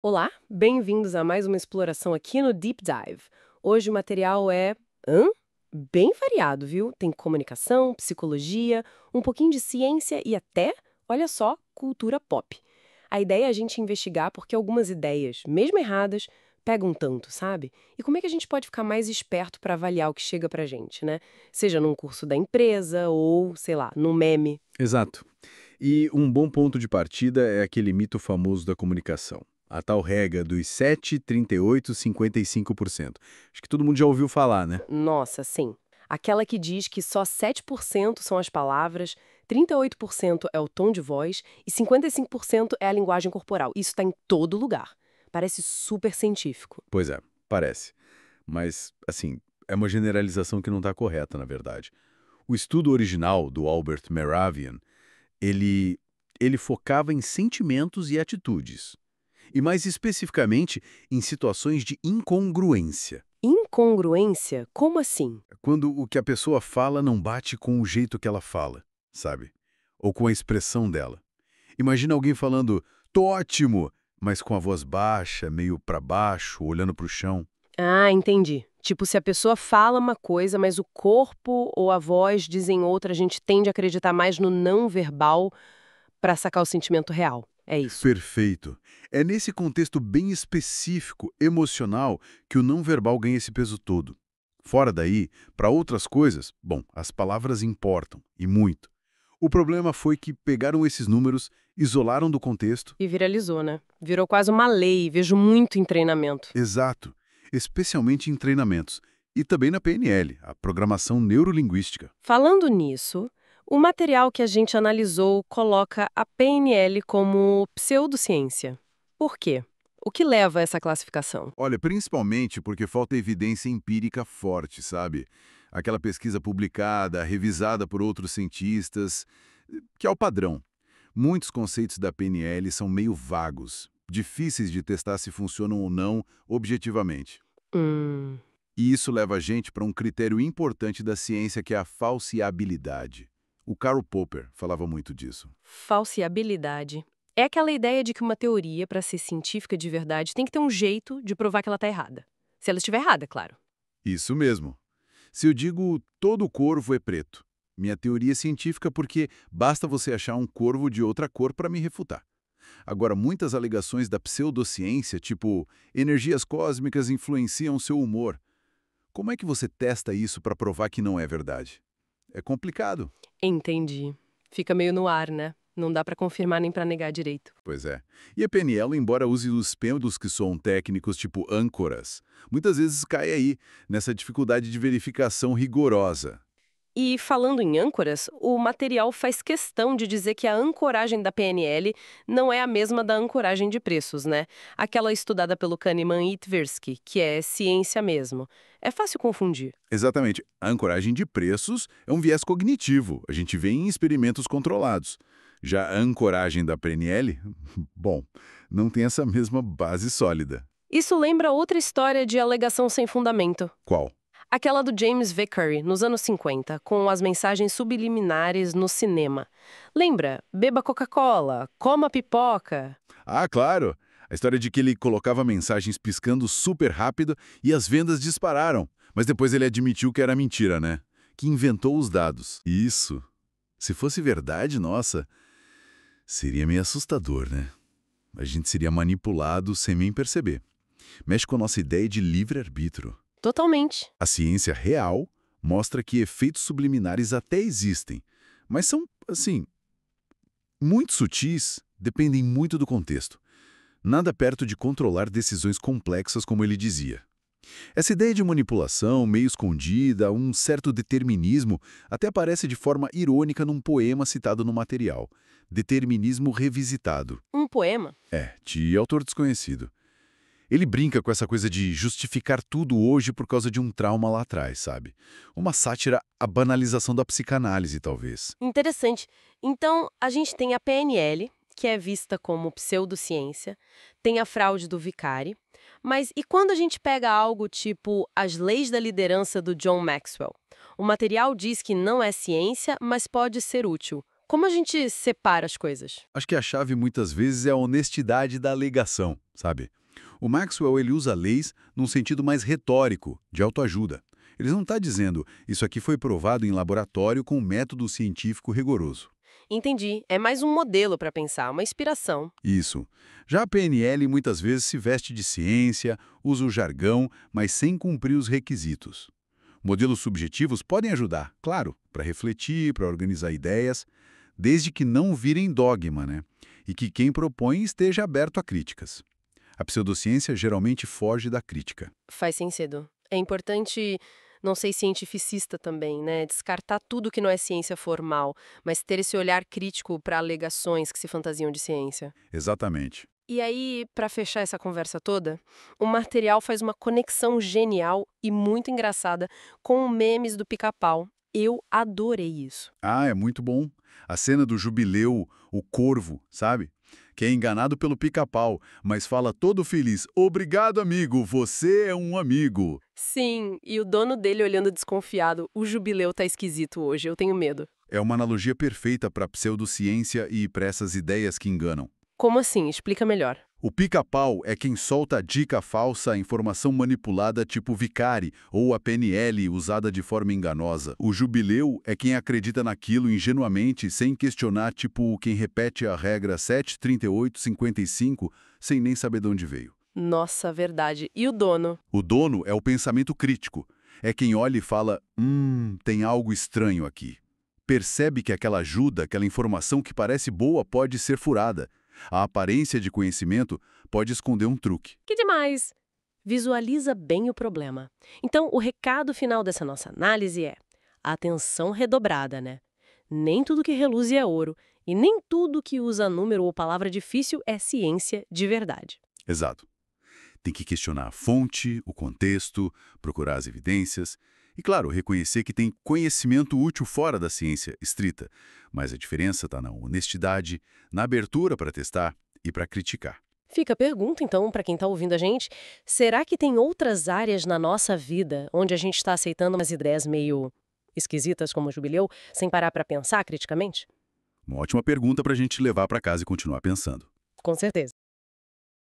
Olá, bem-vindos a mais uma exploração aqui no Deep Dive. Hoje o material é... bem variado, viu? Tem comunicação, psicologia, um pouquinho de ciência e até, olha só, cultura pop. A ideia é a gente investigar porque algumas ideias, mesmo erradas, pegam tanto, sabe? E como é que a gente pode ficar mais esperto para avaliar o que chega pra gente, né? Seja num curso da empresa ou, sei lá, num meme. Exato. E um bom ponto de partida é aquele mito famoso da comunicação. A tal regra dos 7, 38, 55%. Acho que todo mundo já ouviu falar, né? Nossa, sim. Aquela que diz que só 7% são as palavras, 38% é o tom de voz e 55% é a linguagem corporal. Isso está em todo lugar. Parece super científico. Pois é, parece. Mas, assim, é uma generalização que não está correta, na verdade. O estudo original do Albert Mehrabian, ele, ele focava em sentimentos e atitudes. E mais especificamente, em situações de incongruência. Incongruência? Como assim? Quando o que a pessoa fala não bate com o jeito que ela fala, sabe? Ou com a expressão dela. Imagina alguém falando, tô ótimo, mas com a voz baixa, meio pra baixo, olhando pro chão. Ah, entendi. Tipo, se a pessoa fala uma coisa, mas o corpo ou a voz dizem outra, a gente tende a acreditar mais no não verbal para sacar o sentimento real. É isso. Perfeito. É nesse contexto bem específico, emocional, que o não verbal ganha esse peso todo. Fora daí, para outras coisas, bom, as palavras importam, e muito. O problema foi que pegaram esses números, isolaram do contexto. E viralizou, né? Virou quase uma lei, vejo muito em treinamento. Exato, especialmente em treinamentos. E também na PNL, a programação neurolinguística. Falando nisso, o material que a gente analisou coloca a PNL como pseudociência. Por quê? O que leva a essa classificação? Olha, principalmente porque falta evidência empírica forte, sabe? Aquela pesquisa publicada, revisada por outros cientistas, que é o padrão. Muitos conceitos da PNL são meio vagos, difíceis de testar se funcionam ou não objetivamente. Hum, E isso leva a gente para um critério importante da ciência que é a falseabilidade. O Karl Popper falava muito disso. falseabilidade. É aquela ideia de que uma teoria, para ser científica de verdade, tem que ter um jeito de provar que ela está errada. Se ela estiver errada, claro. Isso mesmo. Se eu digo todo corvo é preto, minha teoria é científica porque basta você achar um corvo de outra cor para me refutar. Agora, muitas alegações da pseudociência, tipo energias cósmicas influenciam seu humor. Como é que você testa isso para provar que não é verdade? É complicado. Entendi. Fica meio no ar, né? Não dá para confirmar nem para negar direito. Pois é. E a PNL, embora use os pêndulos que são técnicos tipo âncoras, muitas vezes cai aí, nessa dificuldade de verificação rigorosa. E falando em âncoras, o material faz questão de dizer que a ancoragem da PNL não é a mesma da ancoragem de preços, né? Aquela estudada pelo Kahneman e Tversky, que é ciência mesmo. É fácil confundir. Exatamente. A ancoragem de preços é um viés cognitivo. A gente vê em experimentos controlados. Já a ancoragem da PNL, bom, não tem essa mesma base sólida. Isso lembra outra história de alegação sem fundamento. Qual? Aquela do James Vickery, nos anos 50, com as mensagens subliminares no cinema. Lembra? Beba Coca-Cola, coma pipoca. Ah, claro! A história de que ele colocava mensagens piscando super rápido e as vendas dispararam. Mas depois ele admitiu que era mentira, né? Que inventou os dados. Isso. Se fosse verdade, nossa, seria meio assustador, né? A gente seria manipulado sem nem perceber. Mexe com a nossa ideia de livre-arbítrio. Totalmente. A ciência real mostra que efeitos subliminares até existem, mas são, assim, muito sutis, dependem muito do contexto. Nada perto de controlar decisões complexas, como ele dizia. Essa ideia de manipulação, meio escondida, um certo determinismo, até aparece de forma irônica num poema citado no material. Determinismo revisitado. Um poema? É, de autor desconhecido. Ele brinca com essa coisa de justificar tudo hoje por causa de um trauma lá atrás, sabe? Uma sátira à banalização da psicanálise, talvez. Interessante. Então, a gente tem a PNL, que é vista como pseudociência, tem a fraude do Vicari, mas e quando a gente pega algo tipo As Leis da Liderança do John Maxwell? O material diz que não é ciência, mas pode ser útil. Como a gente separa as coisas? Acho que a chave muitas vezes é a honestidade da alegação, sabe? O Maxwell ele usa leis num sentido mais retórico, de autoajuda. Ele não está dizendo isso aqui foi provado em laboratório com um método científico rigoroso. Entendi. É mais um modelo para pensar, uma inspiração. Isso. Já a PNL muitas vezes se veste de ciência, usa o jargão, mas sem cumprir os requisitos. Modelos subjetivos podem ajudar, claro, para refletir, para organizar ideias, desde que não virem dogma, né? E que quem propõe esteja aberto a críticas. A pseudociência geralmente foge da crítica. Faz sentido. É importante não ser cientificista também, né? Descartar tudo que não é ciência formal, mas ter esse olhar crítico para alegações que se fantasiam de ciência. Exatamente. E aí, para fechar essa conversa toda, o material faz uma conexão genial e muito engraçada com memes do Pica-Pau. Eu adorei isso. Ah, é muito bom. A cena do jubileu, o corvo, sabe? Que é enganado pelo pica-pau, mas fala todo feliz: "Obrigado, amigo, você é um amigo." Sim, e o dono dele olhando desconfiado. O jubileu tá esquisito hoje, eu tenho medo. É uma analogia perfeita para a pseudociência e para essas ideias que enganam. Como assim? Explica melhor. O pica-pau é quem solta a dica falsa, a informação manipulada tipo Vicari ou a PNL usada de forma enganosa. O jubileu é quem acredita naquilo ingenuamente, sem questionar, tipo quem repete a regra 73855 sem nem saber de onde veio. Nossa, verdade. E o dono? O dono é o pensamento crítico. É quem olha e fala, tem algo estranho aqui. Percebe que aquela ajuda, aquela informação que parece boa pode ser furada. A aparência de conhecimento pode esconder um truque. Que demais! Visualiza bem o problema. Então, o recado final dessa nossa análise é atenção redobrada, né? Nem tudo que reluz é ouro, e nem tudo que usa número ou palavra difícil é ciência de verdade. Exato. Tem que questionar a fonte, o contexto, procurar as evidências e, claro, reconhecer que tem conhecimento útil fora da ciência estrita, mas a diferença está na honestidade, na abertura para testar e para criticar. Fica a pergunta, então, para quem está ouvindo a gente, será que tem outras áreas na nossa vida onde a gente está aceitando umas ideias meio esquisitas como o jubileu, sem parar para pensar criticamente? Uma ótima pergunta para a gente levar para casa e continuar pensando. Com certeza.